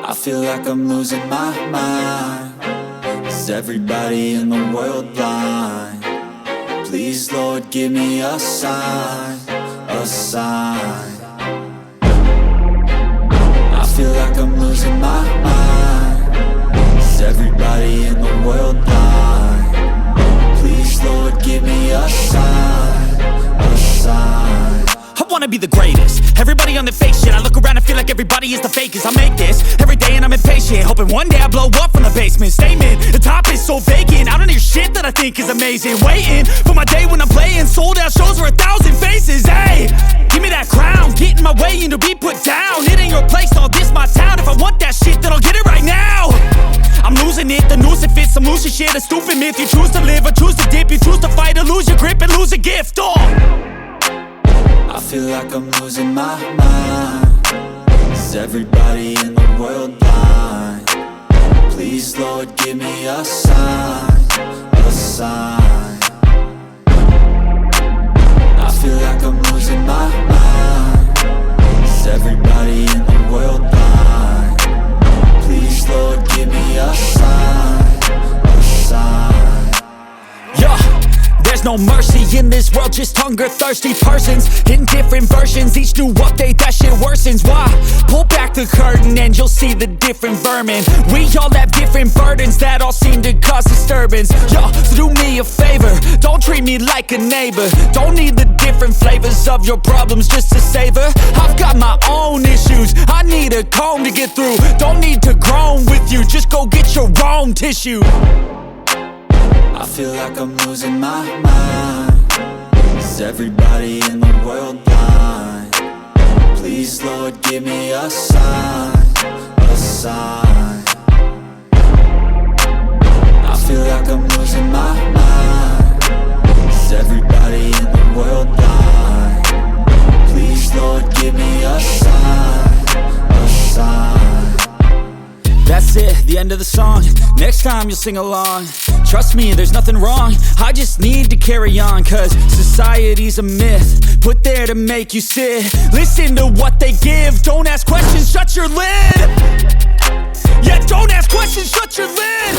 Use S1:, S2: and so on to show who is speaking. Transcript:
S1: I feel like I'm losing my mind. Is everybody in the world blind? Please, Lord, give me a sign, a sign. I feel like I'm losing my mind. Is everybody in the world blind? Please, Lord, give me a sign, a sign.
S2: I wanna be the greatest. Everybody on the fake shit. I look around and feel like everybody is the fakest. I make this every day and I'm impatient, hoping one day I blow up from the basement. Statement, the top is so vacant. I don't hear shit that I think is amazing. Waiting for my day when I'm playing sold out shows for 1,000 faces. Hey, give me that crown, get in my way and to be put down. It ain't your place, all this my town. If I want that shit, then I'll get it right now. I'm losing it, the noose it fits. I'm losing shit, a stupid myth. You choose to live or choose to dip. You choose to fight or lose your grip and lose a gift.
S1: I feel like I'm losing my mind. Is everybody in the world blind? Please, Lord, give me a sign, a sign. I feel like I'm losing my mind. Is everybody in the world blind? Please, Lord, give me a sign, a sign.
S2: Yeah. There's no mercy in this world, just hunger-thirsty persons in different versions. Each new update, that shit worsens. Why? Pull back the curtain and you'll see the different vermin. We all have different burdens that all seem to cause disturbance. Yo, so do me a favor, don't treat me like a neighbor. Don't need the different flavors of your problems just to savor. I've got my own issues, I need a comb to get through. Don't need to groan with you, just go get your own tissue.
S1: I feel like I'm losing my mind. Is everybody in the world blind? Please, Lord, give me a sign, a sign. I feel like I'm losing my mind. Is everybody in the world blind? Please, Lord, give me a sign, a sign.
S2: That's it, the end of the song. Next time you'll sing along. Trust me, there's nothing wrong. I just need to carry on, cause society's a myth put there to make you sit. Listen to what they give. Don't ask questions, shut your lid. Yeah, don't ask questions, shut your lid.